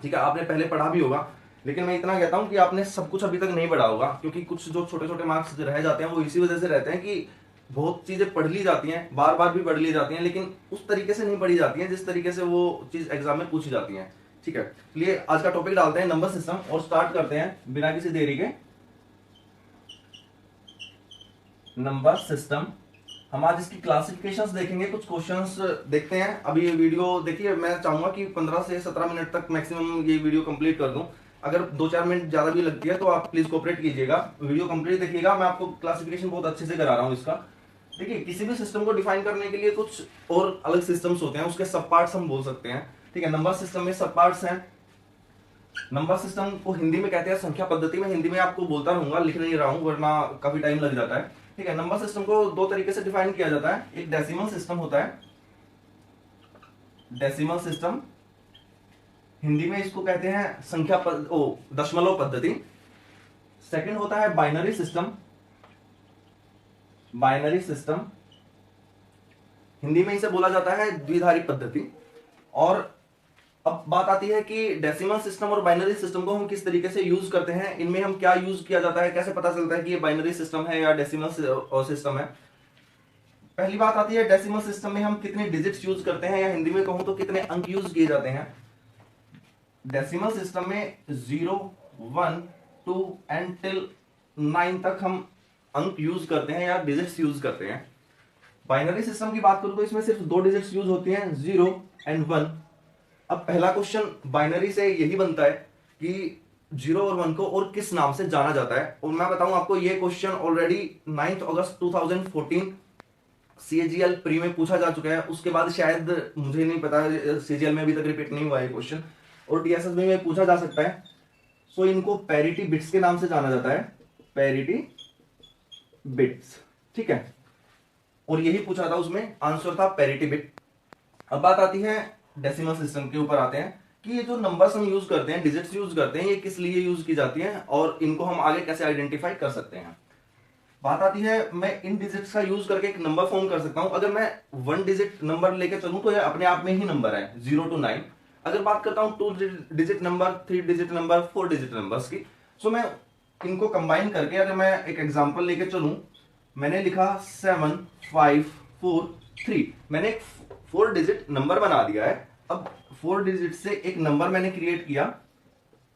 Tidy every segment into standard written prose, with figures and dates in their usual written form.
ठीक है, आपने पहले पढ़ा भी होगा, लेकिन मैं इतना कहता हूं कि आपने सब कुछ अभी तक नहीं पढ़ा होगा, क्योंकि कुछ जो छोटे छोटे मार्क्स रह जाते हैं वो इसी वजह से रहते हैं कि बहुत चीजें पढ़ ली जाती हैं, बार बार भी पढ़ ली जाती हैं, लेकिन उस तरीके से नहीं पढ़ी जाती हैं जिस तरीके से वो चीज एग्जाम में पूछी जाती है। ठीक है, चलिए आज का टॉपिक डालते हैं नंबर सिस्टम और स्टार्ट करते हैं बिना किसी देरी के। नंबर सिस्टम, हम आज इसकी क्लासिफिकेशंस देखेंगे, कुछ क्वेश्चंस देखते हैं। अभी ये वीडियो देखिए, मैं चाहूंगा कि 15 से 17 मिनट तक मैक्सिमम ये वीडियो कंप्लीट कर दूं। अगर 2-4 मिनट ज्यादा भी लगती है तो आप प्लीज कोऑपरेट कीजिएगा, वीडियो कंप्लीट देखिएगा। मैं आपको क्लासिफिकेशन बहुत अच्छे से करा रहा हूँ इसका। देखिए, किसी भी सिस्टम को डिफाइन करने के लिए कुछ और अलग सिस्टम्स होते हैं, उसके सब पार्ट्स हम बोल सकते हैं। ठीक है, नंबर सिस्टम में सब पार्ट्स हैं। नंबर सिस्टम को हिंदी में कहते हैं संख्या पद्धति। में हिंदी में आपको बोलता रहूंगा, लिख नहीं रहा हूं वरना काफी टाइम लग जाता है। ठीक है, नंबर सिस्टम को दो तरीके से डिफाइन किया जाता है। एक डेसिमल सिस्टम होता है, डेसिमल सिस्टम, हिंदी में इसको कहते हैं दशमलव पद्धति। सेकंड होता है binary system, binary system, Hindi में इसे बोला जाता है द्विधारी पद्धति। और अब बात आती है कि डेसिमल सिस्टम और बाइनरी सिस्टम को हम किस तरीके से यूज करते हैं, इनमें हम क्या यूज किया जाता है, कैसे पता चलता है कि ये बाइनरी सिस्टम है या डेसिमल सिस्टम है। पहली बात आती है डेसिमल सिस्टम में हम कितने डिजिट्स यूज करते हैं, या हिंदी में कहूं तो कितने अंक यूज किए जाते हैं। डेसिमल सिस्टम में 0, 1, 2 एंड टिल 9 तक हम अंक यूज करते हैं या डिजिट्स यूज करते हैं। बाइनरी सिस्टम की बात करूं तो इसमें सिर्फ दो डिजिट्स यूज होती हैं, 0 एंड 1। अब पहला क्वेश्चन बाइनरी से यही बनता है कि 0 और 1 को और किस नाम से जाना जाता है। और मैं बताऊं आपको, ये क्वेश्चन ऑलरेडी 9 अगस्त 2014 सीजीएल प्री में पूछा जा चुका है। उसके बाद शायद, मुझे नहीं पता, सीजीएल में अभी तक रिपीट नहीं हुआ है क्वेश्चन, और टीएसएस में पूछा जा सकता है। सो इनको पैरिटी बिट्स के नाम से जाना जाता है, पैरिटी बिट्स। ठीक है, और यही पूछा था, उसमें आंसर था पैरिटी बिट। अब बात आती है डेसिमल सिस्टम के ऊपर आते हैं कि ये जो नंबर्स हम यूज करते हैं, डिजिट्स यूज करते हैं, ये किस लिए यूज की जाती हैं और इनको हम आगे कैसे आइडेंटिफाई कर सकते हैं। बात आती है, मैं इन डिजिट्स का यूज करके एक नंबर फॉर्म कर सकता हूं। अगर मैं 1 डिजिट नंबर लेके चलूं तो ये अपने आप में ही नंबर है, 0 to 9। अगर बात करता हूं 2 digit number, 3 digit number, 4 digit numbers की, सो मैं इनको कंबाइन करके अगर मैं एक एग्जांपल लेके चलूं, मैंने लिखा 7, 5, 4, 3, मैंने एक 4 डिजिट नंबर बना दिया है। अब 4 डिजिट से एक नंबर मैंने क्रिएट किया,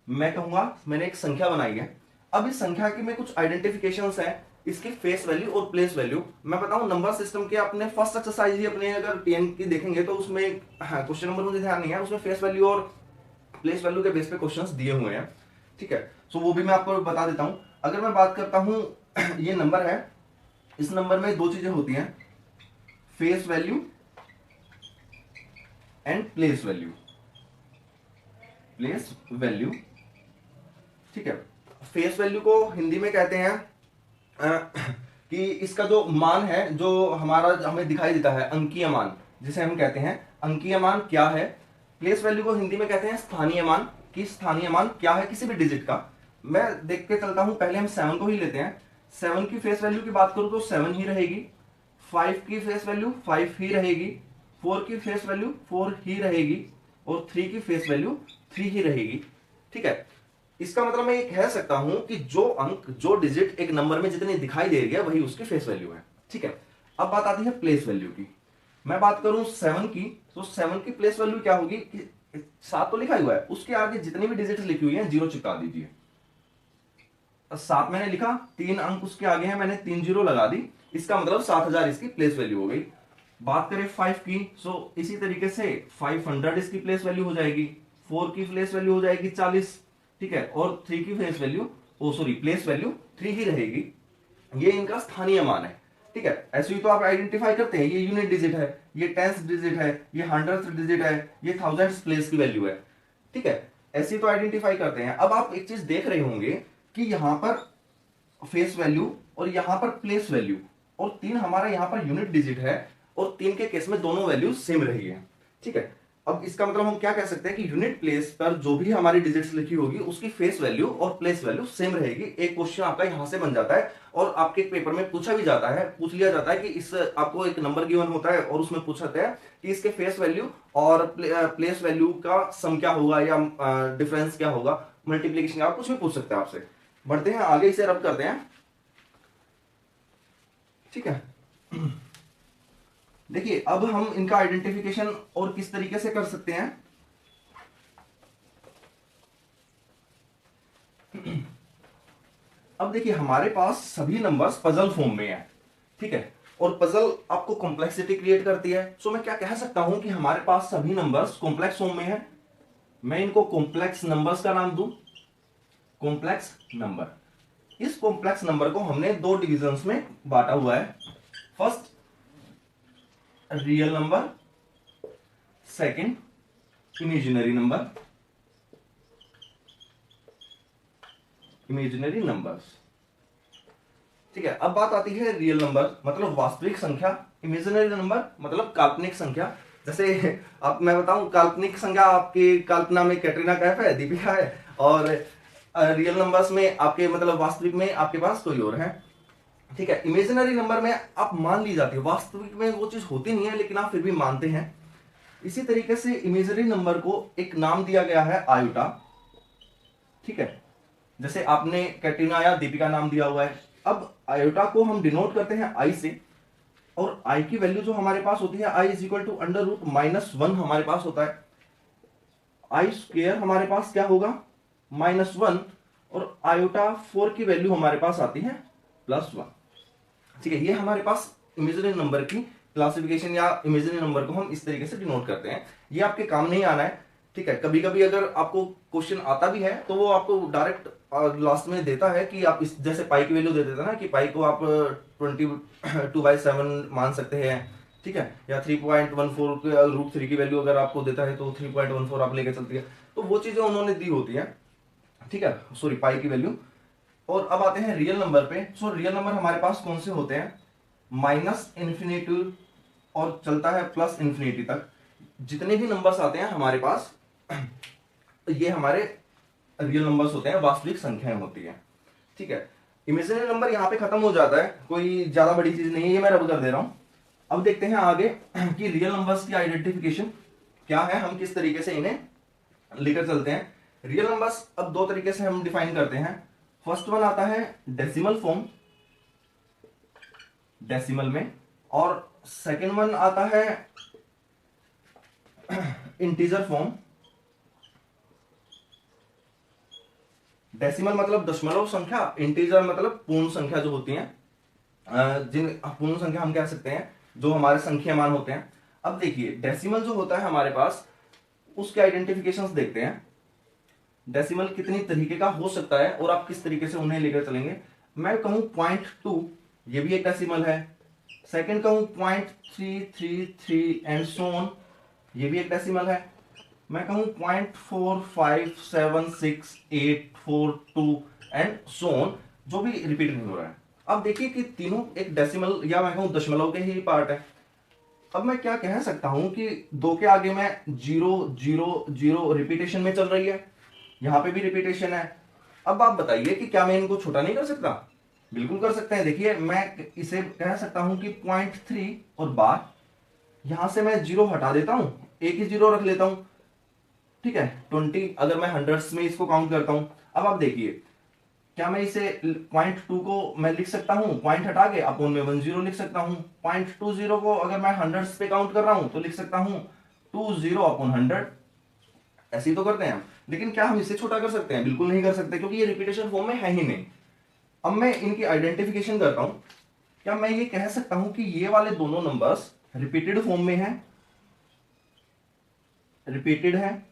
मैं कहूंगा मैंने एक संख्या बनाई है। अब इस संख्या की में कुछ आइडेंटिफिकेशंस हैं, इसकी फेस वैल्यू और प्लेस वैल्यू। मैं बताऊं, नंबर सिस्टम के अपने फर्स्ट एक्सरसाइज ही अपने अगर टीएन की देखेंगे तो उसमें क्वेश्चन नंबर मुझे ध्यान नहीं है, उसमें फेस वैल्यू और प्लेस वैल्यू के बेस पे क्वेश्चंस दिए हुए हैं। ठीक है, सो वो भी मैं आपको बता देता हूं। अगर मैं बात करता हूं, ये नंबर है, इस नंबर में दो चीजें होती हैं, face value and place value, place value. ठीक है, फेस वैल्यू को हिंदी में कहते हैं कि इसका जो मान है, जो हमारा हमें दिखाई देता है, अंकीय मान, जिसे हम कहते हैं अंकीय मान क्या है। प्लेस वैल्यू को हिंदी में कहते हैं स्थानीय मान, कि स्थानीय मान क्या है किसी भी डिजिट का। मैं देख के चलता हूं, पहले हम 7 को ही लेते हैं। 7 की फेस वैल्यू की बात करूं तो 7 ही रहेगी। 5 की फेस वैल्यू 5 ही रहेगी। 4 की फेस वैल्यू 4 ही रहेगी, और 3 की फेस वैल्यू 3 ही रहेगी। ठीक है, इसका मतलब मैं ये कह सकता हूं कि जो अंक, जो डिजिट एक नंबर में जितने दिखाई दे रही है वही उसकी फेस वैल्यू है। ठीक है, अब बात आती है प्लेस वैल्यू की। मैं बात करूं 7 की, तो 7 की प्लेस वैल्यू क्या होगी कि 7 तो लिखा हुआ है, उसके आगे जितनी भी डिजिट लिखी हुई है 0 चिपका दीजिए। 7 मैंने लिखा, 3 अंक उसके आगे हैं, मैंने 3 0 लगा दी, इसका मतलब 7000 इसकी प्लेस वैल्यू हो गई। बात करें 5 की, सो इसी तरीके से 500 इसकी प्लेस वैल्यू हो जाएगी। 4 की प्लेस वैल्यू हो जाएगी 40। ठीक है, और 3 की फेस वैल्यू, प्लेस वैल्यू 3 ही रहेगी। ये इनका स्थानीय मान है। ठीक है, ऐसे ही तो आप आइडेंटिफाई करते हैं, ये यूनिट डिजिट है, ये टेंथ डिजिट है, ये 100th डिजिट है, ये 1000th प्लेस की वैल्यू है। ठीक है, ऐसे ही तो आइडेंटिफाई करते हैं। अब आप एक चीज देख रहे होंगे कि यहां पर फेस वैल्यू और यहां पर प्लेस वैल्यू, और 3 हमारा यहां पर यूनिट डिजिट है, और 3 के केस में दोनों वैल्यू सेम रही है। ठीक है, अब इसका मतलब हम क्या कह सकते हैं कि यूनिट प्लेस पर जो भी हमारी डिजिट्स लिखी होगी उसकी फेस वैल्यू और प्लेस वैल्यू सेम रहेगी। एक क्वेश्चन आपका यहां से बन जाता है और आपके पेपर में पूछा भी जाता है, पूछ लिया जाता है कि इस आपको एक नंबर गिवन होता है और उसमें पूछते हैं कि इसके फेस वैल्यू और प्लेस वैल्यू का सम क्या होगा या डिफरेंस क्या होगा, मल्टीप्लीकेशन का, कुछ भी पूछ सकते हैं आपसे। बढ़ते हैं आगे, इसे रब करते हैं। ठीक है, देखिए अब हम इनका आइडेंटिफिकेशन और किस तरीके से कर सकते हैं। अब देखिए हमारे पास सभी नंबर्स पजल फॉर्म में है, ठीक है, और पजल आपको कॉम्प्लेक्सिटी क्रिएट करती है। सो मैं क्या कह सकता हूं कि हमारे पास सभी नंबर्स कॉम्प्लेक्स फॉर्म में है। मैं इनको कॉम्प्लेक्स नंबर्स का नाम दूं, कॉम्प्लेक्स नंबर। इस कॉम्प्लेक्स नंबर को हमने दो डिविजन्स में बांटा हुआ है। First real number, second imaginary number, imaginary numbers. ठीक है, अब बात आती है रियल नंबर मतलब वास्तविक संख्या, इमेजिनरी नंबर मतलब काल्पनिक संख्या। जैसे आप मैं बताऊं, काल्पनिक संख्या आपकी कल्पना में कैटरीना कैफ है, दीपिका है, और रियल नंबर्स में आपके मतलब वास्तविक में आपके पास कोई और है। ठीक है, इमेजिनरी नंबर में आप मान ली जाती है, वास्तविक में वो चीज होती नहीं है लेकिन आप फिर भी मानते हैं। इसी तरीके से इमेजिनरी नंबर को एक नाम दिया गया है आयोटा। ठीक है, जैसे आपने कैटरीना या दीपिका नाम दिया हुआ है। अब आयोटा को हम डिनोट करते हैं आई से, और आई की वैल्यू जो हमारे पास होती है i is equal to under root -1 हमारे पास होता है। आई स्क्वेयर हमारे पास क्या होगा, -1, और आयोटा 4 की वैल्यू हमारे पास आती है +1। ठीक है, ये हमारे पास इमेजिनरी नंबर की क्लासिफिकेशन या इमेजिनरी नंबर को हम इस तरीके से डिनोट करते हैं। ये आपके काम नहीं आना है। ठीक है, कभी कभी अगर आपको क्वेश्चन आता भी है तो वो आपको डायरेक्ट लास्ट में देता है कि आप इस जैसे पाई की वैल्यू दे देता है ना, कि पाई को आप 22/7 मान सकते हैं। ठीक है, या 3.14 √3 की वैल्यू अगर आपको देता है तो 3.14 आप लेके चलती है, तो वो चीजें उन्होंने दी होती है। ठीक है, सॉरी पाई की वैल्यू। और अब आते हैं रियल नंबर पे। सो रियल नंबर हमारे पास कौन से होते हैं, -∞ और चलता है +∞ तक। जितने भी नंबर्स आते हैं हमारे पास ये हमारे रियल नंबर्स होते हैं, वास्तविक संख्याएं होती है। ठीक है, इमेजिनरी नंबर यहां पे खत्म हो जाता है, कोई ज्यादा बड़ी चीज नहीं है, ये मैं रब कर दे रहा हूं। अब देखते हैं आगे कि रियल नंबर्स की आइडेंटिफिकेशन क्या है, हम किस तरीके से इन्हें लेकर चलते हैं। रियल नंबर्स अब दो तरीके से हम डिफाइन करते हैं। फर्स्ट वन आता है डेसिमल फॉर्म, डेसिमल में, और सेकंड वन आता है इंटीजर फॉर्म। डेसिमल मतलब दशमलव संख्या, इंटीजर मतलब पूर्ण संख्या जो होती हैं, जिन पूर्ण संख्या हम कह सकते हैं जो हमारे संख्या मान होते हैं। अब देखिए डेसिमल जो होता है हमारे पास, उसके आइडेंटिफिकेशंस देखते हैं। डेसिमल कितनी तरीके का हो सकता है और आप किस तरीके से उन्हें लेकर चलेंगे। मैं कहूं 0.2, ये भी एक डेसिमल है। सेकंड कहूं 0.333 एंड सो ऑन, ये भी एक डेसिमल है। मैं कहूं 0.4576842 एंड सो ऑन, जो भी रिपीट नहीं हो रहा है। अब देखिए कि तीनों एक डेसिमल या मैं कहूं दशमलव के ही पार्ट है। अब मैं क्या कह सकता हूं कि दो के आगे में 0 0 0 रिपीटेशन में चल रही है, यहां पे भी रिपीटेशन है। अब आप बताइए कि क्या मैं इनको छोटा नहीं कर सकता, बिल्कुल कर सकते हैं। देखिए मैं इसे कह सकता हूं कि 0.3 और बार, यहां से मैं 0 हटा देता हूं, एक ही 0 रख लेता हूं। ठीक है, 20 अगर मैं हंड्रेड्स में इसको काउंट करता हूं। अब आप देखिए क्या मैं इसे 0.2 को मैं लिख सकता हूं, पॉइंट हटा के अपोन में 10 लिख सकता हूं। 0.20 को अगर मैं हंड्रेड्स पे काउंट कर रहा हूं तो लिख सकता हूं 20/100। ऐसे ही तो करते हैं हम, लेकिन क्या हम इसे छोटा कर सकते हैं, बिल्कुल नहीं कर सकते, क्योंकि ये रिपीटेशन फॉर्म में है ही नहीं। अब मैं इनकी आइडेंटिफिकेशन करता हूं। क्या मैं ये कह सकता हूं कि ये वाले दोनों नंबर्स रिपीटेड फॉर्म में है, रिपीटेड है।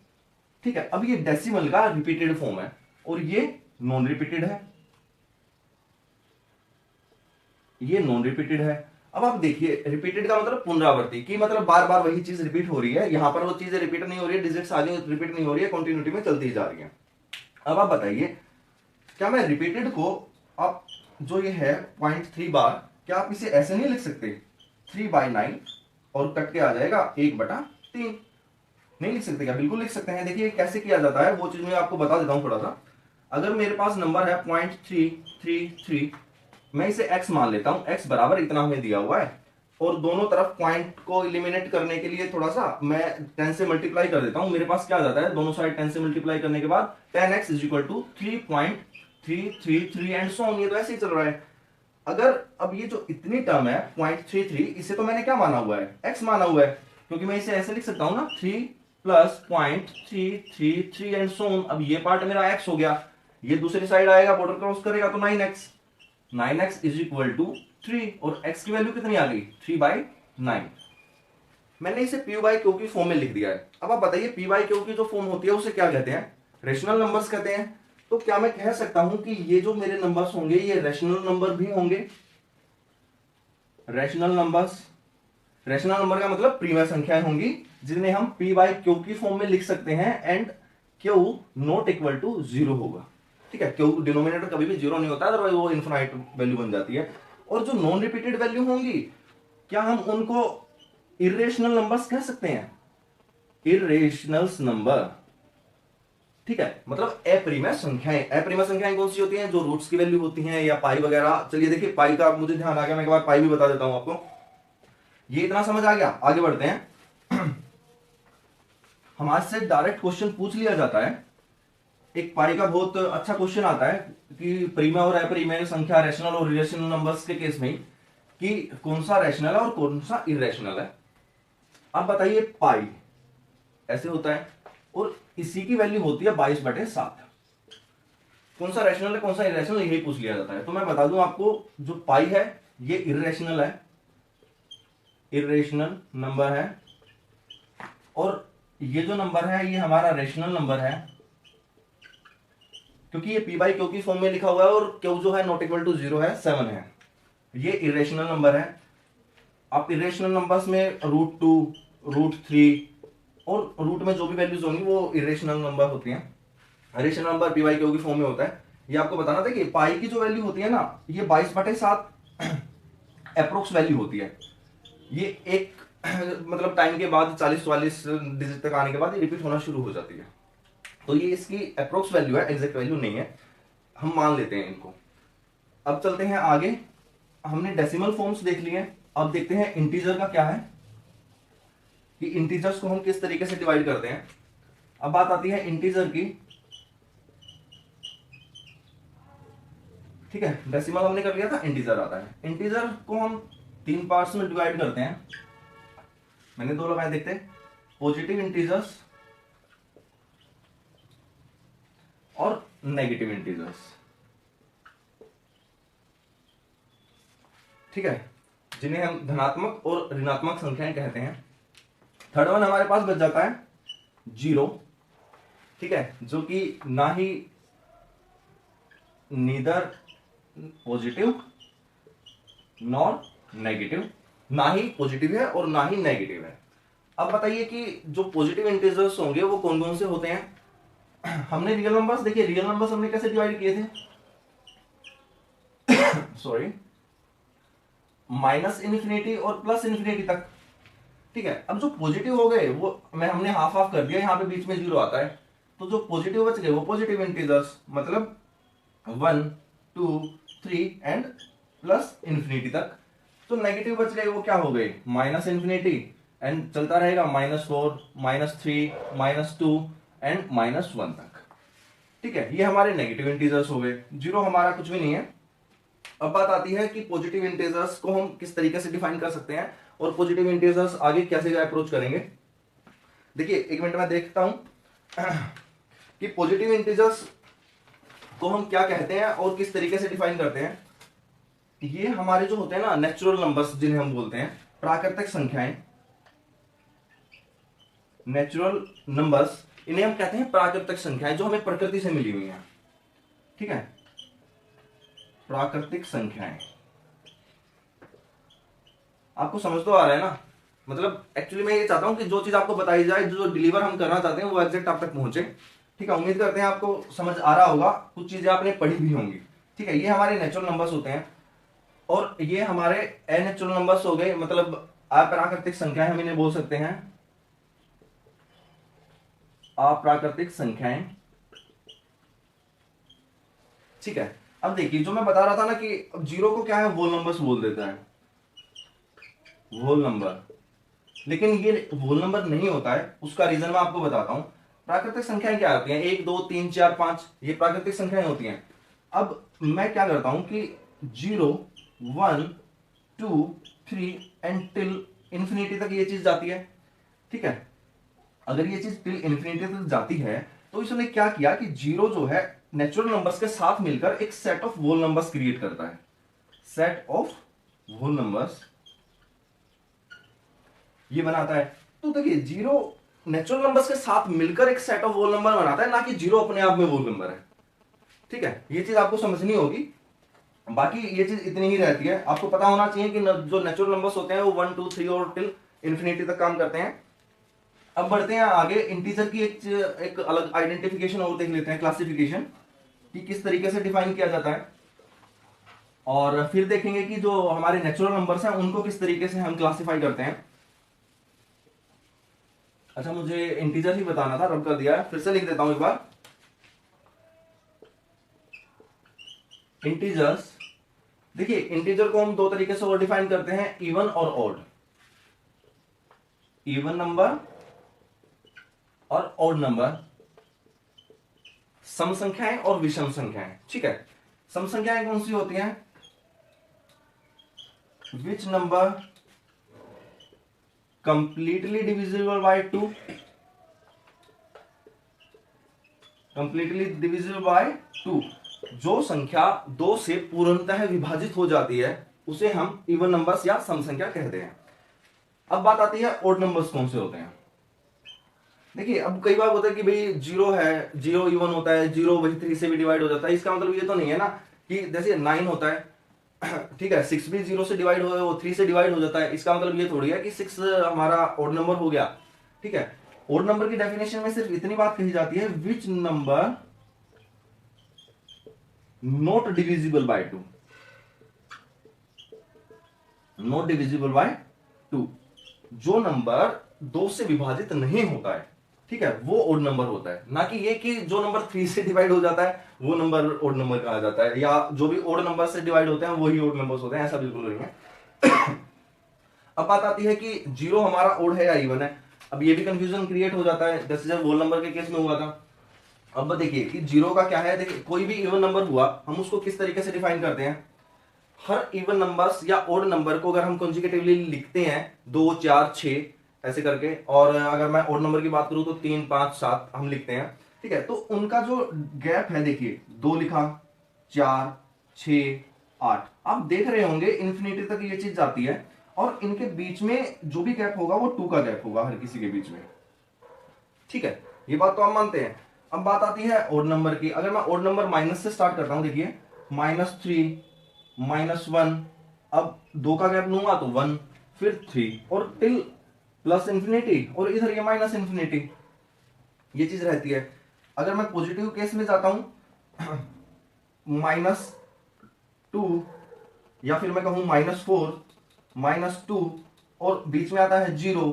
ठीक है, अब ये डेसिमल का रिपीटेड फॉर्म है और ये नॉन रिपीटेड है, ये नॉन रिपीटेड है। अब आप देखिए रिपीटेड का मतलब पुनरावृत्ति की, मतलब बार बार वही चीज रिपीट हो रही है, यहां पर वो चीजें रिपीट नहीं हो रही है, डिजिट्स आगे रिपीट नहीं हो रही है, कंटिन्यूटी में चलती जा रही है। अब आप बताइए क्या मैं रिपीटेड को, आप जो ये है 0.3 बार, क्या आप इसे ऐसे नहीं लिख सकते 3/9 और कट के आ जाएगा 1/3, नहीं लिख सकते क्या? बिल्कुल लिख सकते हैं। देखिए कैसे किया जाता है वो चीज मैं आपको बता देता हूं थोड़ा सा। अगर मेरे पास नंबर है 0.333, मैं इसे x मान लेता हूं, x बराबर इतना हमें दिया हुआ है, और दोनों तरफ पॉइंट को इलिमिनेट करने के लिए थोड़ा सा मैं 10 से मल्टीप्लाई कर देता हूं। मेरे पास क्या आ जाता है, दोनों साइड 10 से मल्टीप्लाई करने के बाद 10x is equal to 3.333 and so on. ये तो ऐसे ही चल रहा है। अगर अब ये जो इतनी टर्म है 0.33, इसे तो मैंने क्या माना हुआ है, x माना हुआ है, क्योंकि मैं इसे ऐसे लिख सकता हूं ना, 3 प्लस 0.333 एंड सो ऑन। अब ये पार्ट मेरा x हो गया, ये दूसरी साइड आएगा, बॉर्डर क्रॉस करेगा तो 9x इज इक्वल टू 3, और x की वैल्यू कितनी आ गई, 3/9। मैंने इसे p बाई क्यू की फॉर्म में लिख दिया है। अब आप बताइए p बाई क्यू की जो फॉर्म होती है उसे क्या कहते हैं, रेशनल नंबर्स कहते हैं। तो क्या मैं कह सकता हूं कि ये जो मेरे नंबर्स होंगे ये रेशनल नंबर भी होंगे? रेशनल नंबर्स, रेशनल नंबर का मतलब प्रीमियर संख्याएं होंगी जिन्हें हम p बाई क्यू की फॉर्म में लिख सकते हैं, and q not equal to 0 होगा। ठीक है, q डिनोमिनेटर कभी भी 0 नहीं होता, अदरवाइज वो इनफिनाइट वैल्यू बन जाती है। और जो नॉन रिपीटेड वैल्यू होंगी, क्या हम उनको इरेशनल नंबर्स कह सकते हैं? इरेशनल नंबर, ठीक है, मतलब अप्रिमेय संख्याएं। अप्रिमेय संख्याएं कौन सी होती हैं, जो रूट्स की वैल्यू होती हैं या पाई वगैरह। चलिए देखिए पाई का मुझे ध्यान आ गया, मैं एक बार पाई भी बता देता हूं आपको। ये इतना समझ आ गया, आगे बढ़ते हैं। हमारे से डायरेक्ट क्वेश्चन पूछ लिया जाता है, एक पाई का बहुत अच्छा क्वेश्चन आता है कि प्रीमिय और अप्रिमेय संख्या, रैशनल और इरेशनल नंबर्स के केस में, कि कौन सा रैशनल है और कौन सा इरेशनल है। अब बताइए पाई ऐसे होता है और इसी की वैल्यू होती है 22/7। कौन सा रैशनल है कौन सा इरेशनल, यही पूछ लिया जाता है। तो मैं बता दूं आपको, जो पाई है ये इरेशनल है, इरेशनल नंबर है, और ये जो नंबर है ये हमारा रेशनल नंबर है, क्योंकि ये p बाई क्यू की फॉर्म में लिखा हुआ है और क्यू जो है नॉट इक्वल टू 0 है, 7 है। ये इरेशनल नंबर है। आप इरेशनल नंबर्स में √2, √3 और रूट में जो भी वैल्यूज होंगी वो इरेशनल नंबर होती हैं। Rational number p by q की फॉर्म में होता है। ये आपको बताना था कि पाई की जो वैल्यू होती है ना, ये 22/7 अप्रोक्स वैल्यू होती है। ये एक मतलब टाइम के बाद 40-44 डिजिट तक आने के बाद ये रिपीट होना शुरू हो जाती है। तो ये इसकी अप्रोक्स वैल्यू है, एग्जैक्ट वैल्यू नहीं है, हम मान लेते हैं इनको। अब चलते हैं आगे। हमने डेसिमल फॉर्म्स देख लिए, अब देखते हैं इंटीजर का क्या है, कि इंटीजर्स को हम किस तरीके से डिवाइड करते हैं। अब बात आती है इंटीजर की। ठीक है, डेसिमल हमने कर लिया था, इंटीजर आता है। इंटीजर को हम 3 पार्ट्स में डिवाइड करते हैं। मैंने 2 लगाए, देखते हैं, पॉजिटिव इंटीजर्स और नेगेटिव इंटीजर्स। ठीक है, जिन्हें हम धनात्मक और ऋणात्मक संख्याएं कहते हैं। थर्ड वन हमारे पास बच जाता है 0। ठीक है, जो कि ना ही नीदर पॉजिटिव नॉर नेगेटिव, ना ही पॉजिटिव है और ना ही नेगेटिव है। अब बताइए कि जो पॉजिटिव इंटीजर्स होंगे वो कौन कौन से होते हैं। हमने रियल नंबर्स, देखिए रियल नंबर्स हमने कैसे डिवाइड किए थे, सॉरी, -∞ और +∞ तक। ठीक है, अब जो पॉजिटिव हो गए वो हमने हाफ हाफ कर दिया, यहाँ पे बीच में 0 आता है, तो जो पॉजिटिव बच गए वो पॉजिटिव इंटीजर्स, मतलब 1, 2, 3 एंड +∞ तक। तो नेगेटिव बच गए वो क्या हो गए, -∞, एंड चलता रहेगा -4, -3, -2 एंड -1 तक। ठीक है, ये हमारे नेगेटिव इंटीजर्स हो गए, 0 हमारा कुछ भी नहीं है। अब बात आती है कि पॉजिटिव इंटीजर्स को हम किस तरीके से डिफाइन कर सकते हैं और पॉजिटिव इंटीजर्स आगे कैसे अप्रोच करेंगे। देखिए 1 मिनट में देखता हूं कि पॉजिटिव इंटीजर्स को हम क्या कहते हैं और किस तरीके से डिफाइन करते हैं। ये हमारे जो होते हैं ना नेचुरल नंबर्स, जिन्हें हम बोलते हैं प्राकृतिक संख्याएं, नेचुरल नंबर्स, इन्हें हम कहते हैं प्राकृतिक संख्याएं, जो हमें प्रकृति से मिली हुई हैं। ठीक है, प्राकृतिक संख्याएं, आपको समझ तो आ रहा है ना, मतलब एक्चुअली मैं ये चाहता हूं कि जो चीज आपको बताई जाए, जो डिलीवर हम करना चाहते हैं वो एग्जैक्ट आप तक पहुंचे। ठीक है, उम्मीद करते हैं आपको समझ आ रहा होगा, कुछ चीजें आपने पढ़ी भी होंगी। ठीक है, ये हमारे नेचुरल नंबर्स होते हैं और ये हमारे अननेचुरल नंबर्स हो गए, मतलब अप्राकृतिक संख्याएं हम इन्हें बोल सकते हैं। अप्राकृतिक संख्याएं। ठीक है, अब देखिए जो मैं बता रहा था ना कि अब जीरो को क्या है, होल नंबर्स बोल देता है, होल नंबर। लेकिन ये होल नंबर नहीं होता है, उसका रीजन मैं आपको बताता हूं। प्राकृतिक संख्याएं क्या होती हैं, 1 2 3 4 5, ये प्राकृतिक संख्याएं होती हैं। अब मैं क्या करता हूं कि 0 1 2 3 एंड टिल इंफिनिटी तक ये चीज जाती है। ठीक है, अगर ये चीज टिल इंफिनिटी तक जाती है तो इसने क्या किया कि जीरो जो है नेचुरल नंबर्स के साथ मिलकर एक set of whole numbers create करता है, सेट ऑफ होल नंबर्स ये बनाता है। तो देखिए जीरो नेचुरल नंबर्स के साथ मिलकर एक सेट ऑफ होल नंबर बनाता है, ना कि जीरो अपने आप में होल नंबर है। ठीक है, ये चीज आपको समझनी होगी। बाकी ये चीज इतनी ही रहती है, आपको पता होना चाहिए कि जो नेचुरल नंबर्स होते हैं वो 1 2 3 और टिल इंफिनिटी तक काम करते हैं। अब बढ़ते हैं आगे, इंटीजर की एक अलग आइडेंटिफिकेशन और देख लेते हैं, क्लासिफिकेशन कि किस तरीके से डिफाइन किया जाता है, और फिर देखेंगे कि जो हमारे नेचुरल नंबर्स हैं उनको किस तरीके से हम क्लासिफाई करते हैं। अच्छा, मुझे इंटीजर ही बताना था, रब कर दिया है, फिर से लिख देता हूं एक बार। इंटीजर्स, देखिए इंटीजर को हम दो तरीके से और डिफाइन करते हैं, इवन और ऑड। इवन नंबर और ऑड नंबर, सम संख्याएं और विषम संख्याएं। ठीक है, सम संख्याएं कौन सी होती हैं, which number completely divisible by 2, completely divisible by 2, जो संख्या 2 से पूर्णतः विभाजित हो जाती है उसे हम इवन नंबर्स या सम संख्या कहते हैं। अब बात आती है ऑड नंबर्स कौन से होते हैं। देखिए अब कई बार होता है कि भाई जीरो है, जीरो इवन होता है, जीरो वही 3 से भी डिवाइड हो जाता है। इसका मतलब ये तो नहीं है ना कि जैसे 9 होता है, ठीक है, 6 भी 0 से डिवाइड हो, वो 3 से डिवाइड हो जाता है। इसका मतलब ये थोड़ी है कि 6 हमारा ऑड नंबर हो गया। ठीक है, ऑड नंबर की डेफिनेशन में सिर्फ इतनी बात कही जाती है, which number not divisible by 2, not divisible by 2, जो नंबर 2 से विभाजित नहीं होता है, ठीक है, वो ओड नंबर होता है। ना कि ये कि जो नंबर 3 से डिवाइड हो जाता है वो नंबर ओड नंबर कहा जाता है, या जो भी ओड नंबर से डिवाइड होते हैं वही ओड नंबर्स होते हैं, ऐसा बिल्कुल नहीं है। अब बात आती है कि जीरो हमारा ओड है या इवन है। अब ये भी कंफ्यूजन क्रिएट हो जाता है, जैसे जब होल नंबर के केस में हुआ था। अब देखिए कि जीरो का क्या है, देखिए कोई भी इवन नंबर हुआ हम उसको किस तरीके से डिफाइन करते हैं। हर इवन नंबर्स या ओड नंबर को अगर हम कॉन्जिक्यूटिवली लिखते हैं 2 4 6 ऐसे करके, और अगर मैं ओड नंबर की बात करूं तो 3 5 7 हम लिखते हैं। ठीक है, तो उनका जो गैप है, देखिए 2 लिखा, 4 6 8, आप देख रहे होंगे इन्फिनिटी तक ये चीज जाती है, और इनके बीच में जो भी गैप होगा वो 2 का गैप होगा हर किसी के बीच में। ठीक है, ये बात तो हम मानते हैं। अब बात आती है ओड नंबर की। अगर मैं ओड नंबर माइनस से स्टार्ट करता हूं, देखिए -3 -1, अब 2 का गैप लूंगा तो 1, फिर 3 और टिल प्लस इंफिनिटी, और इधर ये माइनस इंफिनिटी, ये चीज रहती है। अगर मैं पॉजिटिव केस में जाता हूं -2, या फिर मैं कहूं -4 -2, और बीच में आता है 0।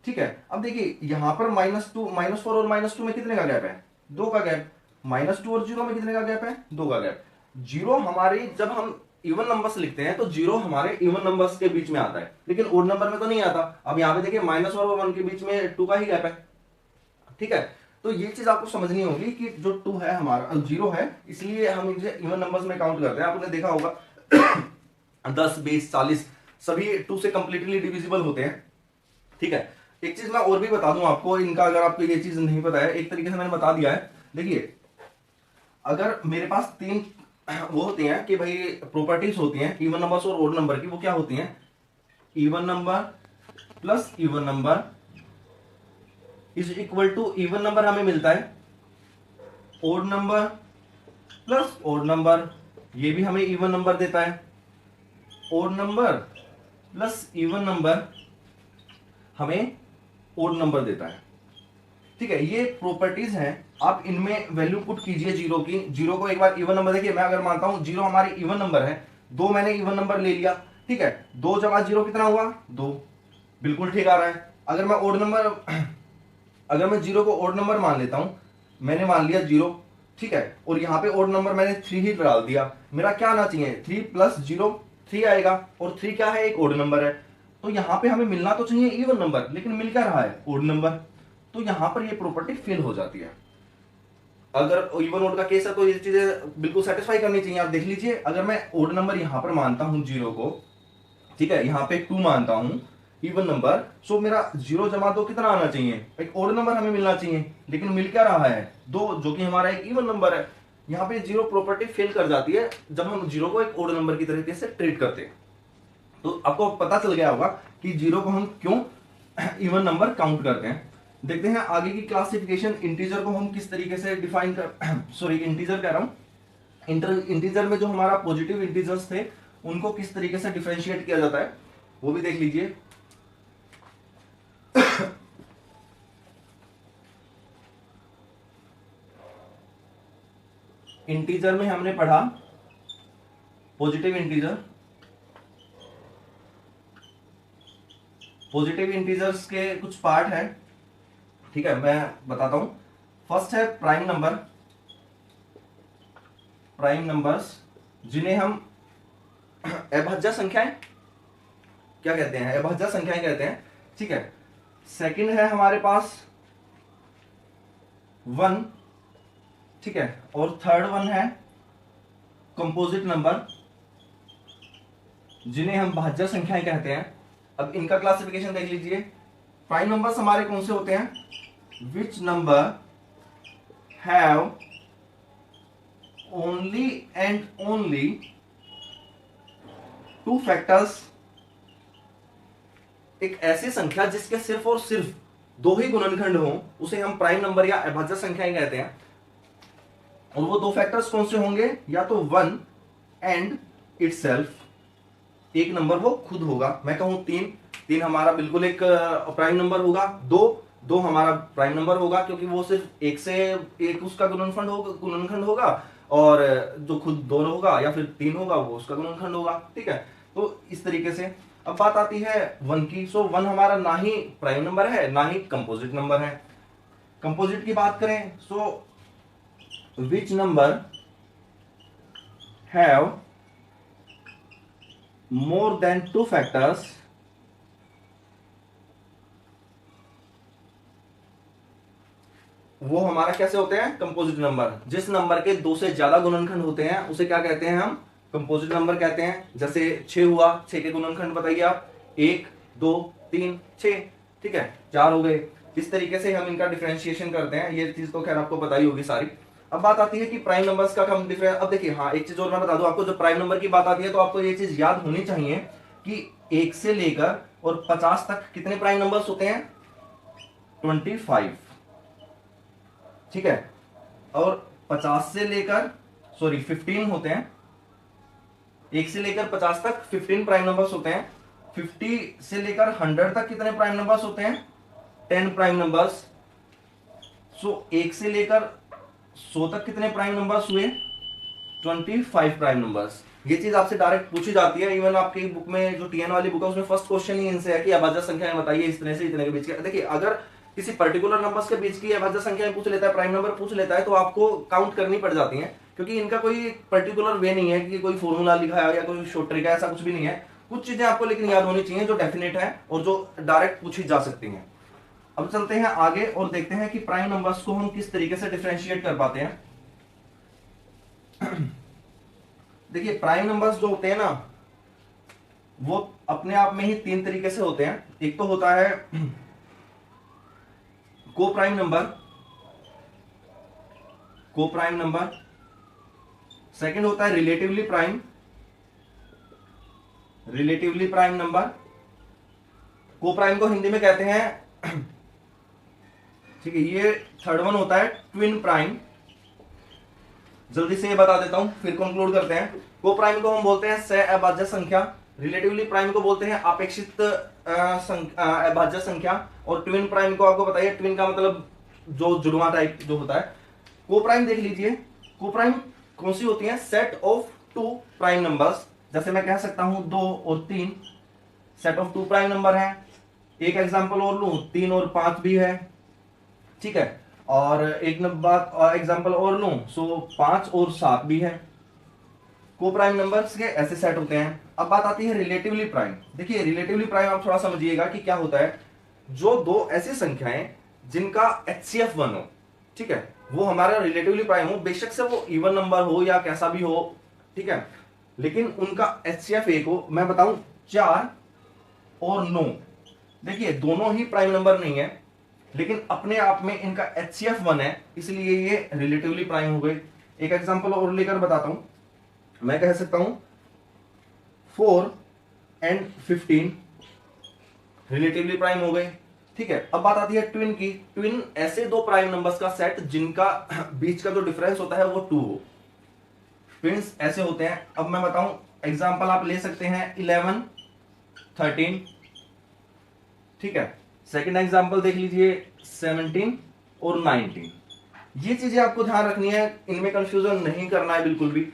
ठीक है, अब देखिए यहां पर -2 -4 और -2 में कितने का गैप है, 2 का गैप। -2 और 0 में कितने का गैप है, 2 का गैप। जीरो हमारे जब हम इवन नंबर्स लिखते हैं तो जीरो हमारे इवन नंबर्स के बीच में आता है, लेकिन ओड नंबर में तो नहीं आता। अब यहां पे देखिए माइनस और 1 के बीच में 2 का ही गैप है। ठीक है, तो ये चीज आपको समझनी होगी कि जो 2 है हमारा, जीरो है, इसलिए हम इसे इवन नंबर्स में काउंट करते हैं। आपने देखा होगा 10 20 40 सभी 2 से कंप्लीटली डिविजिबल होते हैं। ठीक है, एक चीज मैं और भी बता दूं आपको इनका, अगर आपको ये चीज नहीं पता है, एक तरीके से मैंने बता दिया है। देखिए अगर मेरे पास 3 वो होती हैं कि भाई प्रॉपर्टीज होती हैं इवन नंबर्स और ओड नंबर की, वो क्या होती हैं, even number plus even number is equal to, even number हमें मिलता है, odd number plus odd number ये भी हमें इवन नंबर देता है, odd number plus even number हमें ओड नंबर देता है। ठीक है, ये प्रॉपर्टीज हैं, आप इनमें वैल्यू पुट कीजिए जीरो की। जीरो को एक बार इवन नंबर, देखिए मैं अगर मानता हूं जीरो हमारी इवन नंबर है, 2 मैंने इवन नंबर ले लिया। ठीक है, 2 जमा 0 कितना हुआ, 2, बिल्कुल ठीक आ रहा है। अगर मैं ओड नंबर अगर मैं जीरो को ओड नंबर मान लेता हूं, मैंने मान लिया जीरो, ठीक है, और यहाँ पे ओड नंबर मैंने 3 ही डाल दिया, मेरा क्या आना चाहिए, 3 प्लस 0 3 आएगा, और 3 क्या है, एक ओड नंबर है। तो यहाँ पे हमें मिलना तो चाहिए इवन नंबर, लेकिन मिल क्या रहा है, ओड नंबर। तो यहाँ पर ये प्रॉपर्टी फेल हो जाती है। अगर इवन ओड का केस है तो ये चीजें बिल्कुल सेटिस्फाई करनी चाहिए। आप देख लीजिए, अगर मैं ओड नंबर यहाँ पर मानता हूँ जीरो को, ठीक है, यहाँ पे 2 मानता हूं इवन नंबर, सो मेरा 0 जमा 2 कितना आना चाहिए, एक ओड नंबर हमें मिलना चाहिए, लेकिन मिल क्या रहा है 2, जो कि हमारा एक इवन नंबर है। यहाँ पे जीरो प्रॉपर्टी फेल कर जाती है जब हम जीरो को एक ओड नंबर की तरीके से ट्रीट करते हैं। तो आपको पता चल गया होगा कि जीरो को हम क्यों इवन नंबर काउंट करते हैं। देखते हैं आगे की क्लासिफिकेशन, इंटीजर को हम किस तरीके से डिफाइन कर सॉरी इंटीजर कह रहा हूं, इंटीजर में जो हमारा पॉजिटिव इंटीजर्स थे उनको किस तरीके से डिफरेंशिएट किया जाता है वो भी देख लीजिए। इंटीजर में हमने पढ़ा पॉजिटिव इंटीजर, पॉजिटिव इंटीजर्स के कुछ पार्ट है, ठीक है, मैं बताता हूं। फर्स्ट है प्राइम नंबर, प्राइम नंबर्स जिन्हें हम अभाज्य संख्याएं क्या कहते हैं, अभाज्य संख्याएं कहते हैं, ठीक है। सेकंड है हमारे पास 1, ठीक है, और थर्ड वन है कंपोजिट नंबर जिन्हें हम भाज्य संख्याएं कहते हैं। अब इनका क्लासिफिकेशन देख लीजिए। प्राइम नंबर्स हमारे कौन से होते हैं, विच number have only and only 2 factors, एक ऐसी संख्या जिसके सिर्फ और सिर्फ 2 ही गुणनखंड हो उसे हम प्राइम नंबर या अभाज्य संख्याएं कहते हैं। और वो 2 फैक्टर्स कौन से होंगे, या तो 1 एंड इटसेल्फ, एक नंबर वो खुद होगा, मैं कहूं 3 हमारा बिल्कुल एक प्राइम नंबर होगा, 2 हमारा प्राइम नंबर होगा क्योंकि वो सिर्फ एक से एक उसका गुणनखंड होगा, और जो खुद 2 होगा या फिर 3 होगा वो उसका गुणनखंड होगा, ठीक है। तो इस तरीके से अब बात आती है 1 की। सो 1 हमारा ना ही प्राइम नंबर है ना ही कंपोजिट नंबर है। कंपोजिट की बात करें, so which number have more than 2 factors, वो हमारा कैसे होते हैं, कंपोजिट नंबर। जिस नंबर के 2 से ज्यादा गुणनखंड होते हैं उसे क्या कहते हैं, हम कंपोजिट नंबर कहते हैं। जैसे 6 हुआ, 6 के गुणनखंड बताइए आप, 1 2 3 6, ठीक है, 4 हो गए। इस तरीके से हम इनका डिफरेंशिएशन करते हैं, ये चीज तो खैर आपको पता ही होगी सारी। अब बात आती है कि प्राइम नंबर्स का हम डिफरेंस, अब देखिए हाँ एक चीज और मैं बता दूं आपको, जब प्राइम नंबर की बात आती है तो आपको ये चीज याद होनी चाहिए कि 1 से लेकर और 50 तक कितने प्राइम नंबर्स होते हैं, 25, ठीक है, और 50 से लेकर 15 होते हैं, 1 से लेकर 50 तक 15 प्राइम नंबर्स होते हैं। 50 से लेकर 100 तक कितने प्राइम नंबर्स होते हैं, 10 प्राइम नंबर्स। सो 1 से लेकर 100 तक कितने प्राइम नंबर्स हुए, 25 प्राइम नंबर्स। ये चीज आपसे डायरेक्ट पूछी जाती है, इवन आपकी बुक में जो टीएन वाली बुक है उसमें फर्स्ट क्वेश्चन ही इनसे है कि अभाज्य संख्याएं बताइए इतने से इतने के बीच के। देखिए अगर किसी पर्टिकुलर नंबर्स के बीच की अभाज्य संख्याएं पूछ लेता है, प्राइम नंबर पूछ लेता है, तो आपको काउंट करनी पड़ जाती है, क्योंकि इनका कोई पर्टिकुलर वे नहीं है कि कोई फॉर्मूला लिखा है या कोई शॉर्ट ट्रिक है, ऐसा कुछ भी नहीं है। कुछ चीजें आपको लेकिन याद होनी चाहिए जो डेफिनेट है और जो डायरेक्ट पूछी जा सकती हैं। अब चलते हैं आगे और देखते हैं कि प्राइम नंबर्स को हम किस तरीके से डिफरेंशिएट कर पाते हैं। देखिए प्राइम नंबर्स जो होते हैं ना, वो अपने आप में ही 3 तरीके से होते हैं। एक तो होता है को प्राइम नंबर, को प्राइम नंबर। सेकंड होता है relatively prime, relatively prime number. को प्राइम को हिंदी में कहते हैं, ठीक है, ये थर्ड वन होता है ट्विन प्राइम। जल्दी से ये बता देता हूं फिर कंक्लूड करते हैं। को प्राइम को हम बोलते हैं सहअभाज्य संख्या, रिलेटिवली प्राइम को बोलते हैं अपेक्षित अभाज्य संख्या, और ट्विन प्राइम को आपको बताइए, ट्विन का मतलब जो जुड़वा टाइप जो होता है। को प्राइम देख लीजिए, को प्राइम कौन सी होती है, सेट ऑफ 2 प्राइम नंबर्स। जैसे मैं कह सकता हूं 2 और 3 सेट ऑफ 2 प्राइम नंबर है। एक एग्जांपल और लूं, 3 और 5 भी है, ठीक है। और एक बात एग्जांपल और लूं, सो 5 और 7 भी है, को प्राइम नंबर्स के ऐसे सेट होते हैं। अब बात आती है रिलेटिवली प्राइम। देखिए रिलेटिवली प्राइम आप थोड़ा समझिएगा कि क्या होता है, जो दो ऐसी संख्याएं जिनका HCF 1 हो, ठीक है, वो हमारा रिलेटिवली प्राइम हो, बेशक से वो इवन नंबर हो या कैसा भी हो, ठीक है, लेकिन उनका HCF 1 हो। मैं बताऊं 4 और 9, देखिए दोनों ही प्राइम नंबर नहीं है, लेकिन अपने आप में इनका HCF 1 है, इसलिए ये रिलेटिवली प्राइम हो गए। एक एग्जांपल और लेकर बताता हूं, मैं कह सकता हूं 4 एंड 15 रिलेटिवली प्राइम हो गए, ठीक है। अब बात आती है ट्विन की। ट्विन ऐसे दो प्राइम नंबर्स का सेट जिनका बीच का जो डिफरेंस होता है वो 2 हो, ट्विन्स ऐसे होते हैं। अब मैं बताऊं एग्जांपल आप ले सकते हैं 11 13, ठीक है। सेकंड एग्जांपल देख लीजिए 17 और 19। ये चीजें आपको ध्यान रखनी है, इनमें कंफ्यूजन नहीं करना है बिल्कुल भी।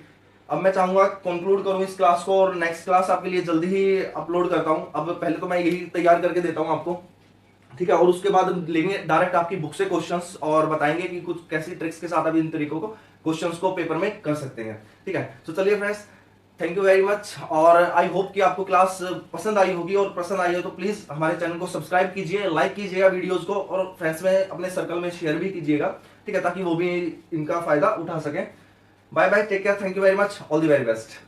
अब मैं चाहूंगा कंक्लूड करूं इस क्लास को और नेक्स्ट क्लास आपके लिए जल्दी ही अपलोड करता हूं। अब पहले तो मैं यही तैयार करके देता हूं आपको, ठीक है, और उसके बाद लेंगे डायरेक्ट आपकी बुक से क्वेश्चंस और बताएंगे कि कुछ कैसी ट्रिक्स के साथ अभी इन तरीकों को क्वेश्चंस को पेपर में कर सकते हैं, ठीक है। तो चलिए friends, thank you very much, और आई होप कि आपको क्लास पसंद आई होगी, और पसंद आई हो तो प्लीज हमारे चैनल को सब्सक्राइब कीजिए, लाइक कीजिएगा वीडियोस को, और फ्रेंड्स में अपने सर्कल में शेयर भी कीजिएगा, ठीक है, ताकि वो भी इनका फायदा उठा सके। Bye bye, take care, thank you very much, all the very best.